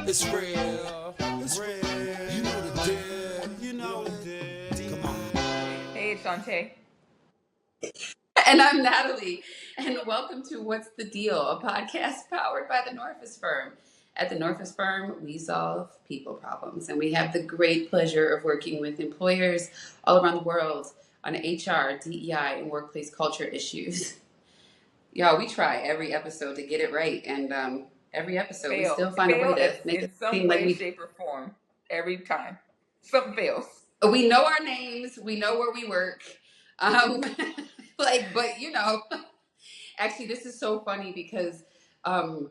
It's real. It's real. You know the deal. You know the deal. Come on. Hey, it's Shanté. And I'm Natalie, and welcome to What's the Deal, a podcast powered by the Norfus Firm. At the Norfus Firm, we solve people problems, and we have the great pleasure of working with employers all around the world on HR, DEI, and workplace culture issues. Y'all, we try every episode to get it right, and every episode we still find a way Fail to make in it some seem like way, shape, or form every time. Something fails. we know our names, we know where we work. Um, but actually, this is so funny because um,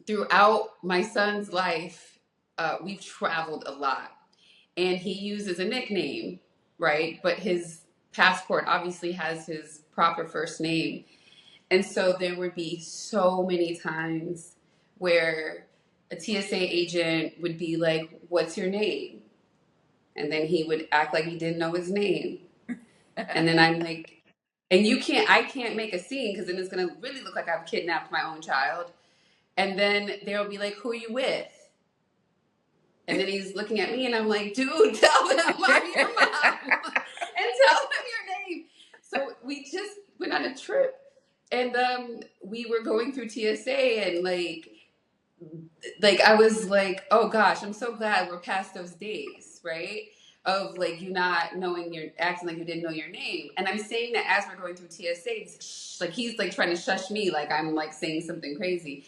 throughout my son's life, we've traveled a lot, and he uses a nickname, right? But his passport obviously has his proper first name, and so there would be so many times where a TSA agent would be like, "What's your name?" And then he would act like he didn't know his name, and then I'm like, and I can't make a scene because then it's gonna really look like I've kidnapped my own child. And then they'll be like, "Who are you with?" And then he's looking at me, and I'm like, "Dude, tell him I'm your mom, and tell him your name." So we just went on a trip, and we were going through TSA, and like I was like, "Oh gosh, I'm so glad we're past those days, right?" Of like you not knowing acting like you didn't know your name. And I'm saying that as we're going through TSA, like he's like trying to shush me, like I'm like saying something crazy.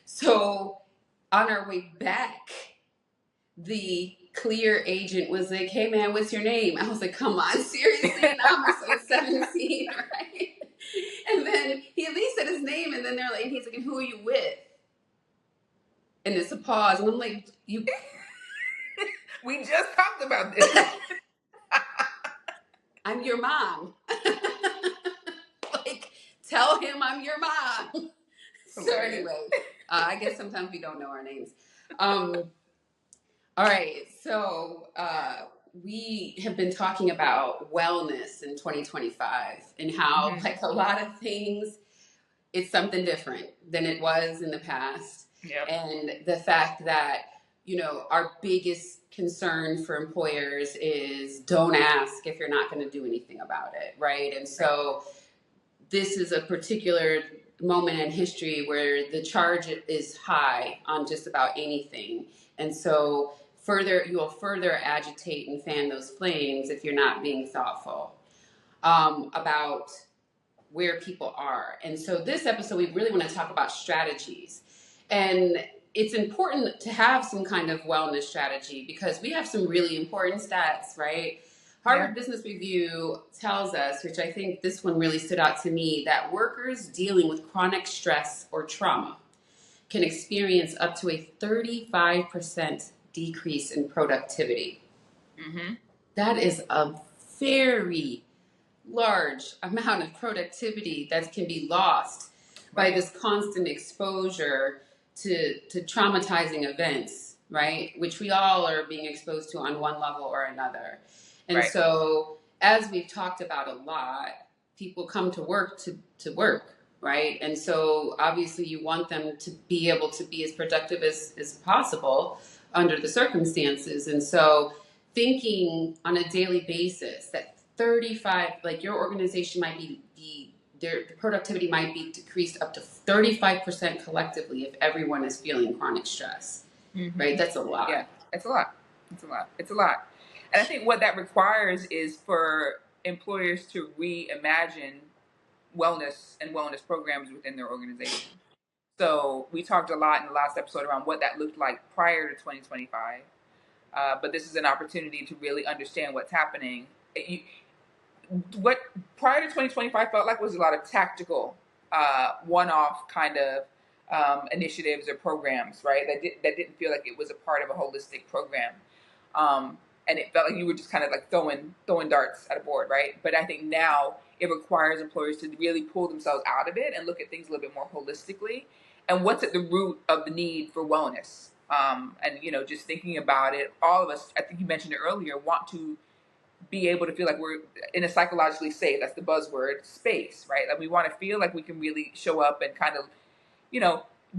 So on our way back, the clear agent was like, "Hey man, what's your name?" I was like, "Come on, seriously?" And I'm so 17, right? And then he at least said his name, and then they're like, and he's like, "And who are you with?" And it's a pause, and I'm like, "You." We just talked about this. I'm your mom. Like, tell him I'm your mom. So anyway, I guess sometimes we don't know our names. All right, so we have been talking about wellness in 2025 and how, like a lot of things, it's something different than it was in the past. Yep. And the fact that, our biggest concern for employers is don't ask if you're not going to do anything about it, right? And so this is a particular moment in history where the charge is high on just about anything. And so you will further agitate and fan those flames if you're not being thoughtful about where people are. And so this episode, we really want to talk about strategies. And it's important to have some kind of wellness strategy because we have some really important stats, right? Harvard Business Review tells us, which I think this one really stood out to me, that workers dealing with chronic stress or trauma can experience up to a 35% decrease in productivity. Mm-hmm. That is a very large amount of productivity that can be lost by this constant exposure to traumatizing events, right? Which we all are being exposed to on one level or another. And so, as we've talked about a lot, people come to work to work, right? And so, obviously, you want them to be able to be as productive as possible under the circumstances. And so, thinking on a daily basis that 35, like your organization might be their productivity might be decreased up to 35% collectively if everyone is feeling chronic stress, right? That's a lot. Yeah, it's a lot. It's a lot. And I think what that requires is for employers to reimagine wellness and wellness programs within their organization. So we talked a lot in the last episode around what that looked like prior to 2025. But this is an opportunity to really understand what's happening. What prior to 2025 felt like was a lot of tactical, one-off kind of initiatives or programs, right? That didn't feel like it was a part of a holistic program, and it felt like you were just kind of like throwing darts at a board, right? But I think now it requires employers to really pull themselves out of it and look at things a little bit more holistically, and what's at the root of the need for wellness. And just thinking about it, all of us, I think you mentioned it earlier, want to be able to feel like we're in a psychologically safe, that's the buzzword, space, right? Like we want to feel like we can really show up and kind of,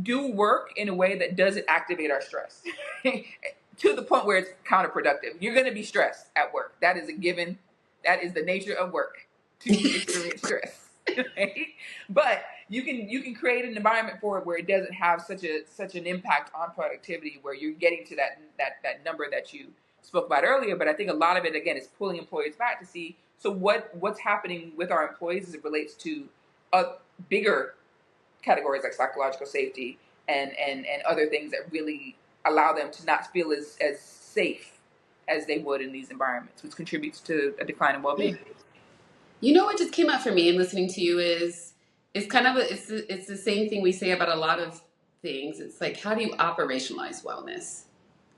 do work in a way that doesn't activate our stress to the point where it's counterproductive. You're going to be stressed at work. That is a given. That is the nature of work, to experience stress. Right? But you can create an environment for it where it doesn't have such an impact on productivity, where you're getting to that number that you spoke about earlier. But I think a lot of it, again, is pulling employees back to see, so what's happening with our employees as it relates to bigger categories like psychological safety and other things that really allow them to not feel as safe as they would in these environments, which contributes to a decline in well-being. You know what just came up for me in listening to you is it's kind of it's the same thing we say about a lot of things. It's like, how do you operationalize wellness,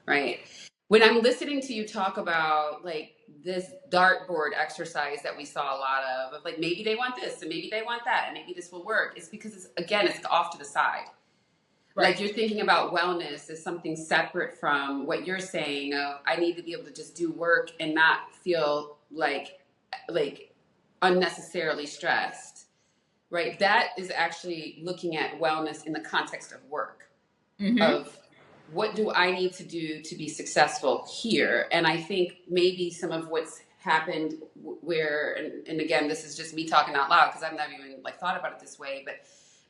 right? When I'm listening to you talk about like this dartboard exercise that we saw a lot of like maybe they want this and maybe they want that and maybe this will work, it's because it's off to the side. Right. Like you're thinking about wellness as something separate from what you're saying of I need to be able to just do work and not feel like unnecessarily stressed, right? That is actually looking at wellness in the context of work, of what do I need to do to be successful here? And I think maybe some of what's happened where, and again, this is just me talking out loud because I've never even like thought about it this way, but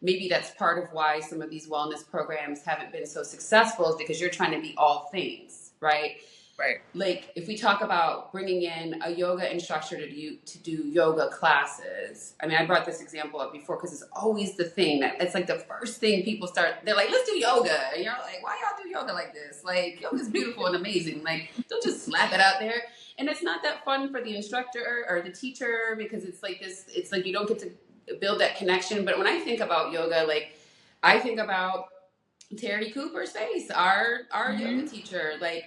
maybe that's part of why some of these wellness programs haven't been so successful is because you're trying to be all things, right? Right. Like if we talk about bringing in a yoga instructor to do yoga classes. I mean, I brought this example up before because it's always the thing that it's like the first thing people start. They're like, let's do yoga. And you're like, why y'all do yoga like this? Like yoga's beautiful and amazing. Like don't just slap it out there. And it's not that fun for the instructor or the teacher because it's like this. It's like you don't get to build that connection. But when I think about yoga, like I think about Terry Cooper's face, our yoga teacher, like.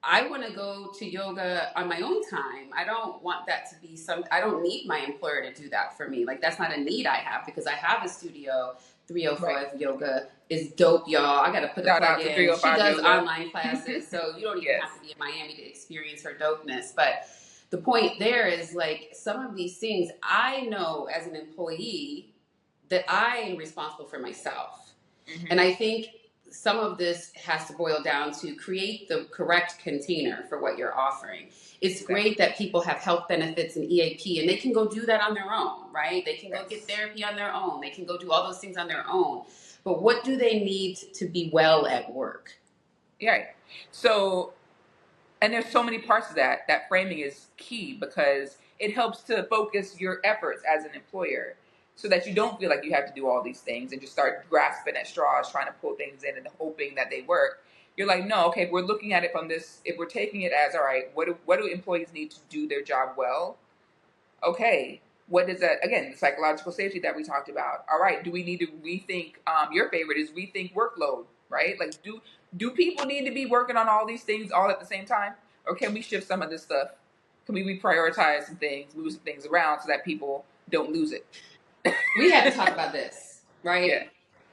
I want to go to yoga on my own time. I don't want that to be I don't need my employer to do that for me. Like that's not a need I have because I have a studio. 305 yoga is dope, y'all. I got to put a plug in. She does yoga. Online classes, so you don't even have to be in Miami to experience her dopeness. But the point there is like some of these things I know as an employee that I am responsible for myself. And I think some of this has to boil down to create the correct container for what you're offering. It's great that people have health benefits and EAP and they can go do that on their own, right? They can go get therapy on their own. They can go do all those things on their own. But what do they need to be well at work? Yeah. So, and there's so many parts of that. That framing is key because it helps to focus your efforts as an employer, so that you don't feel like you have to do all these things and just start grasping at straws, trying to pull things in and hoping that they work. You're like, no, okay, if we're looking at it from this, if we're taking it as, all right, what do employees need to do their job well? Okay, what is that? Again, the psychological safety that we talked about. All right, do we need to rethink, your favorite is rethink workload, right? Like, do people need to be working on all these things all at the same time? Or can we shift some of this stuff? Can we reprioritize some things, move some things around so that people don't lose it? We had to talk about this, right? Yeah.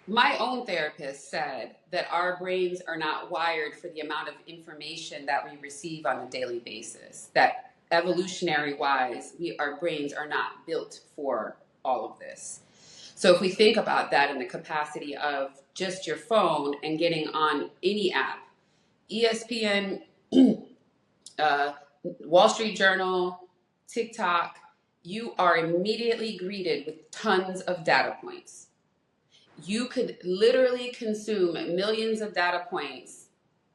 My own therapist said that our brains are not wired for the amount of information that we receive on a daily basis. That evolutionary wise, our brains are not built for all of this. So if we think about that in the capacity of just your phone and getting on any app, ESPN, Wall Street Journal, TikTok, you are immediately greeted with tons of data points. You could literally consume millions of data points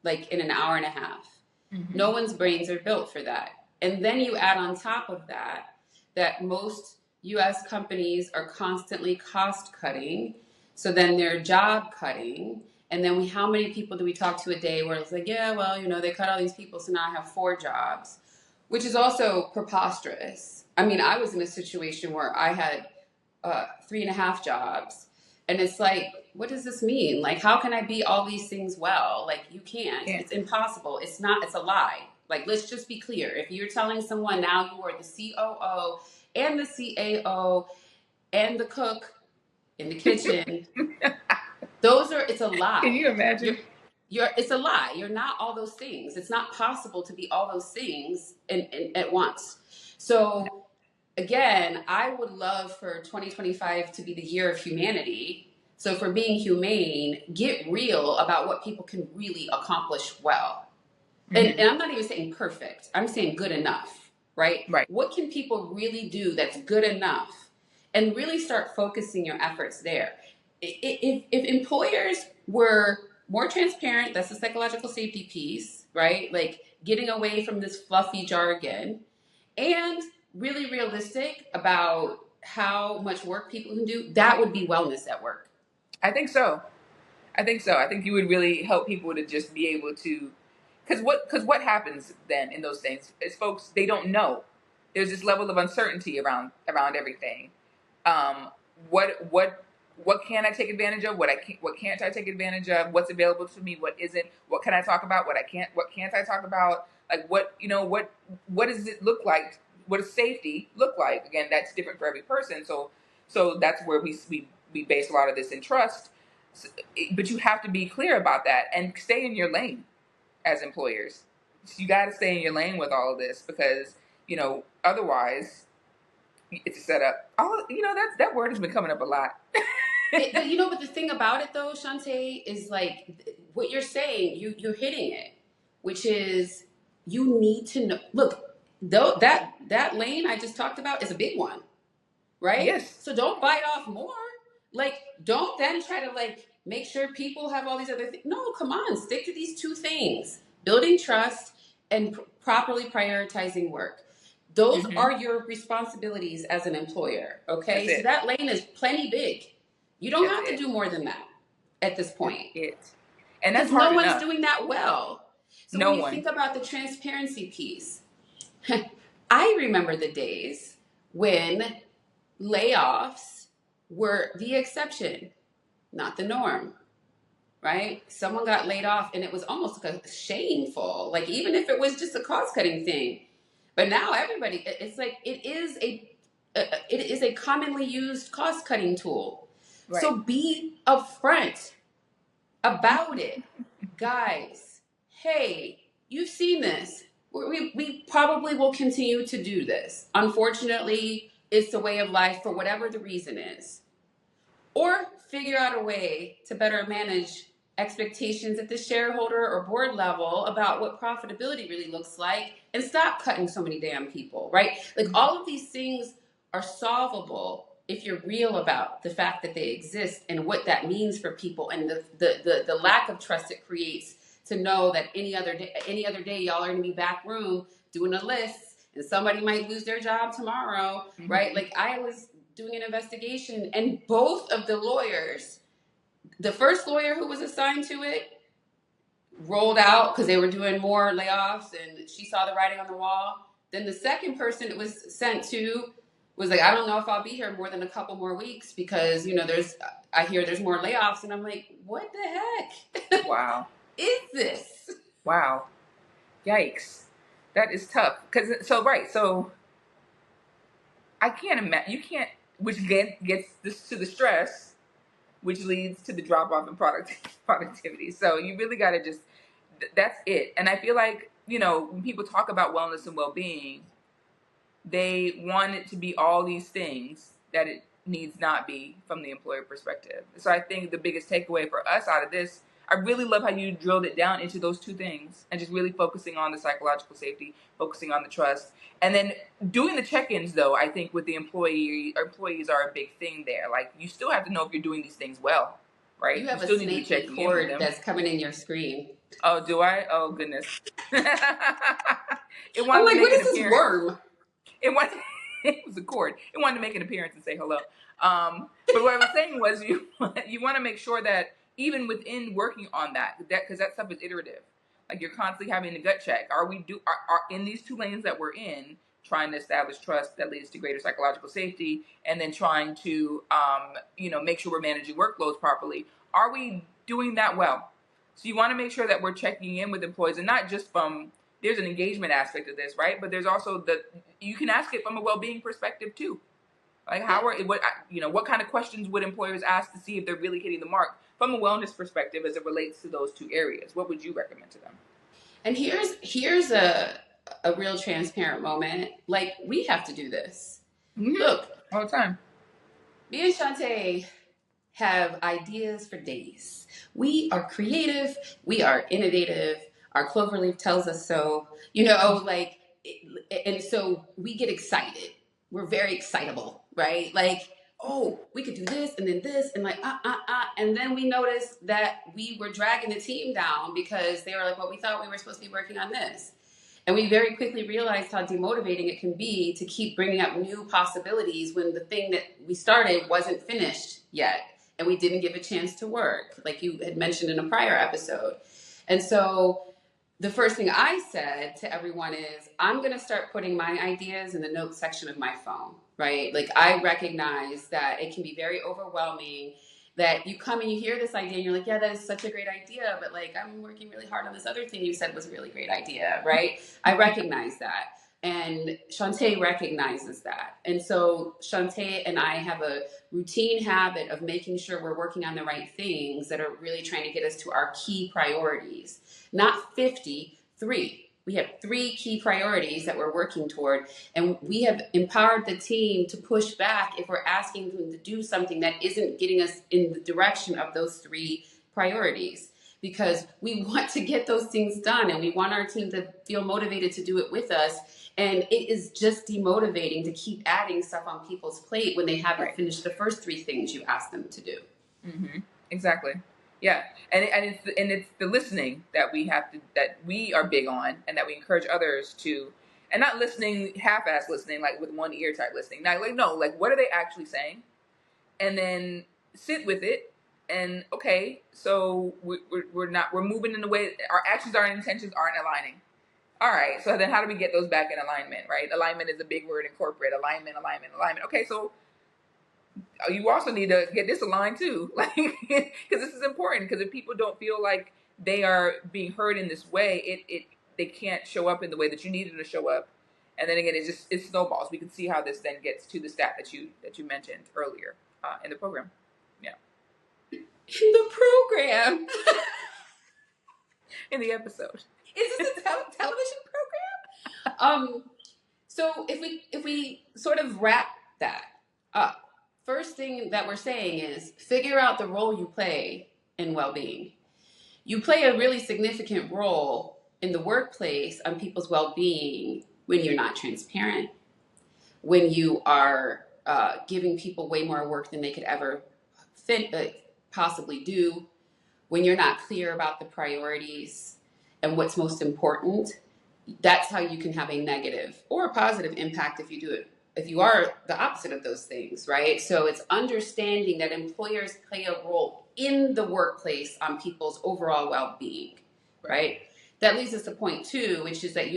like in an hour and a half. No one's brains are built for that. And then you add on top of that most US companies are constantly cost cutting. So then they're job cutting. And then how many people do we talk to a day where it's like, yeah, well, they cut all these people, so now I have 4 jobs, which is also preposterous. I mean, I was in a situation where I had 3.5 jobs. And it's like, what does this mean? Like, how can I be all these things well? Like, you can't. It's impossible. It's a lie. Like, let's just be clear. If you're telling someone now you are the COO and the CAO and the cook in the kitchen, it's a lie. Can you imagine? It's a lie. You're not all those things. It's not possible to be all those things at once. So, again, I would love for 2025 to be the year of humanity So for being humane, get real about what people can really accomplish well. And I'm not even saying perfect. I'm saying good enough, right? Right. What can people really do that's good enough? And really start focusing your efforts there. If employers were more transparent, that's the psychological safety piece, right? Like getting away from this fluffy jargon and really realistic about how much work people can do, that would be wellness at work. I think so. I think so. I think you would really help people to just be able to, because what happens then in those things is folks, they don't know. There's this level of uncertainty around everything. Um, what can I take advantage of? What can't I take advantage of? What's available to me? What isn't? What can I talk about? What can't I talk about? Like what does it look like? What does safety look like? Again, that's different for every person. So that's where we base a lot of this in trust. But you have to be clear about that and stay in your lane as employers. You got to stay in your lane with all of this because otherwise it's a setup. That word has been coming up a lot. But the thing about it though, Shanté, is like what you're saying, you're hitting it, which is you need to know. Look, though that lane I just talked about is a big one, right? Yes. So don't bite off more. Like, don't then try to like make sure people have all these other things. No, come on, stick to these two things: building trust and properly prioritizing work. Those are your responsibilities as an employer. Okay, so that lane is plenty big. You don't have to do more than that at this point. And that's hard enough. No one's doing that well. So when you think about the transparency piece, I remember the days when layoffs were the exception, not the norm, right? Someone got laid off and it was almost like shameful, like even if it was just a cost-cutting thing. But now everybody, it's like it is a commonly used cost-cutting tool. Right. So be upfront about it. Guys, hey, you've seen this. We probably will continue to do this. Unfortunately, it's the way of life for whatever the reason is. Or figure out a way to better manage expectations at the shareholder or board level about what profitability really looks like and stop cutting so many damn people, right? Like all of these things are solvable if you're real about the fact that they exist and what that means for people and the lack of trust it creates to know that any other day y'all are going to be back room doing a list and somebody might lose their job tomorrow, right? Like I was doing an investigation and both of the lawyers, the first lawyer who was assigned to it rolled out because they were doing more layoffs and she saw the writing on the wall. Then the second person it was sent to was like, I don't know if I'll be here more than a couple more weeks because, I hear there's more layoffs. And I'm like, what the heck? Wow. Is this? Wow. Yikes. That is tough. So I can't imagine, you can't, which gets this to the stress, which leads to the drop off in productivity. So you really got to just, that's it. And I feel like, when people talk about wellness and well-being, they want it to be all these things that it needs not be from the employer perspective. So I think the biggest takeaway for us out of this, I really love how you drilled it down into those two things and just really focusing on the psychological safety, focusing on the trust, and then doing the check-ins though. I think with the employees are a big thing there. Like you still have to know if you're doing these things well, right? You have a snaky cord that's coming in your screen. Oh, do I? Oh goodness. I'm like, what is this worm? It was a cord. It wanted to make an appearance and say hello. But what I was saying was you want to make sure that even within working on that because that stuff is iterative. Like you're constantly having a gut check. Are in these two lanes that we're in, trying to establish trust that leads to greater psychological safety, and then trying to make sure we're managing workloads properly. Are we doing that well? So you want to make sure that we're checking in with employees and not just from there's an engagement aspect of this, right? But there's also you can ask it from a well-being perspective too. Like what kind of questions would employers ask to see if they're really hitting the mark from a wellness perspective as it relates to those two areas? What would you recommend to them? And here's a real transparent moment. Like we have to do this. Mm-hmm. Look, all the time. Me and Shanté have ideas for days. We are creative. We are innovative. Our cloverleaf tells us so. And so we get excited. We're very excitable, right? Like, oh, we could do this and then this and like, And then we noticed that we were dragging the team down because they were like, well, we thought we were supposed to be working on this. And we very quickly realized how demotivating it can be to keep bringing up new possibilities when the thing that we started wasn't finished yet. And we didn't give a chance to work, like you had mentioned in a prior episode. And so the first thing I said to everyone is, I'm going to start putting my ideas in the notes section of my phone, right? Like, I recognize that it can be very overwhelming that you come and you hear this idea and you're like, yeah, that is such a great idea. But like, I'm working really hard on this other thing you said was a really great idea, right? I recognize that. And Shanté recognizes that. And so Shanté and I have a routine habit of making sure we're working on the right things that are really trying to get us to our key priorities. Not 53. We have 3 key priorities that we're working toward. And we have empowered the team to push back if we're asking them to do something that isn't getting us in the direction of those 3 priorities. Because we want to get those things done and we want our team to feel motivated to do it with us. And it is just demotivating to keep adding stuff on people's plate when they haven't finished the first 3 things you asked them to do. Mm-hmm. Exactly. Yeah. And it's the listening that we are big on and that we encourage others to, and not listening, half-ass listening, like with one ear type listening. Not like, no, like what are they actually saying? And then sit with it. And okay, so we're moving in the way, our actions, our intentions aren't aligning. All right, so then how do we get those back in alignment, right? Alignment is a big word in corporate. Alignment. Okay, so you also need to get this aligned too, like, because this is important. Because if people don't feel like they are being heard in this way, they can't show up in the way that you need them to show up. And then again, it snowballs. We can see how this then gets to the stat that you mentioned earlier in the program. Yeah. In the program. In the episode. Is this a television program? So if we sort of wrap that up, first thing that we're saying is figure out the role you play in well-being. You play a really significant role in the workplace on people's well-being when you're not transparent, when you are giving people way more work than they could ever possibly do, when you're not clear about the priorities and what's most important. That's how you can have a negative or a positive impact if you are the opposite of those things, right? So it's understanding that employers play a role in the workplace on people's overall well-being, right? That leads us to point 2, which is that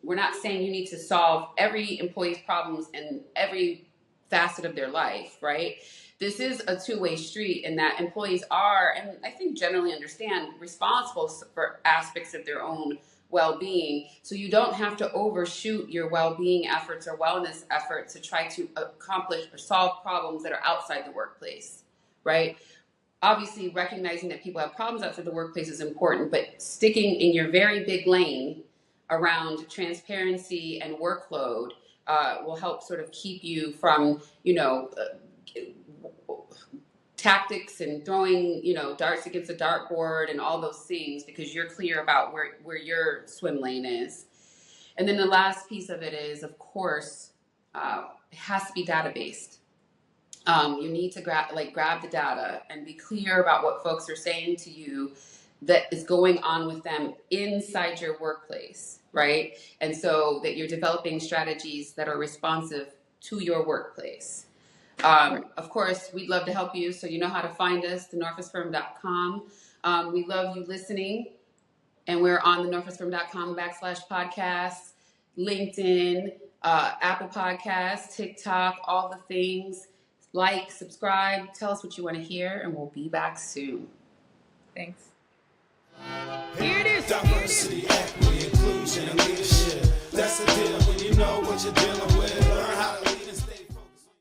we're not saying you need to solve every employee's problems in every facet of their life, right? This is a 2-way street in that employees are, and I think generally understand, responsible for aspects of their own well-being. So you don't have to overshoot your well-being efforts or wellness efforts to try to accomplish or solve problems that are outside the workplace, right? Obviously, recognizing that people have problems outside the workplace is important, but sticking in your very big lane around transparency and workload will help sort of keep you from, tactics and throwing, darts against a dartboard and all those things, because you're clear about where your swim lane is. And then the last piece of it is, of course, it has to be data-based. You need to grab the data and be clear about what folks are saying to you that is going on with them inside your workplace, right? And so that you're developing strategies that are responsive to your workplace. Of course, we'd love to help you, so you know how to find us, thenorfusfirm.com. We love you listening, and we're on thenorfusfirm.com/podcast, LinkedIn, Apple Podcasts, TikTok, all the things. Like, subscribe, tell us what you want to hear, and we'll be back soon. Thanks. Here it is. Diversity, equity, inclusion, and leadership. That's the deal when you know what you're dealing with. Learn how to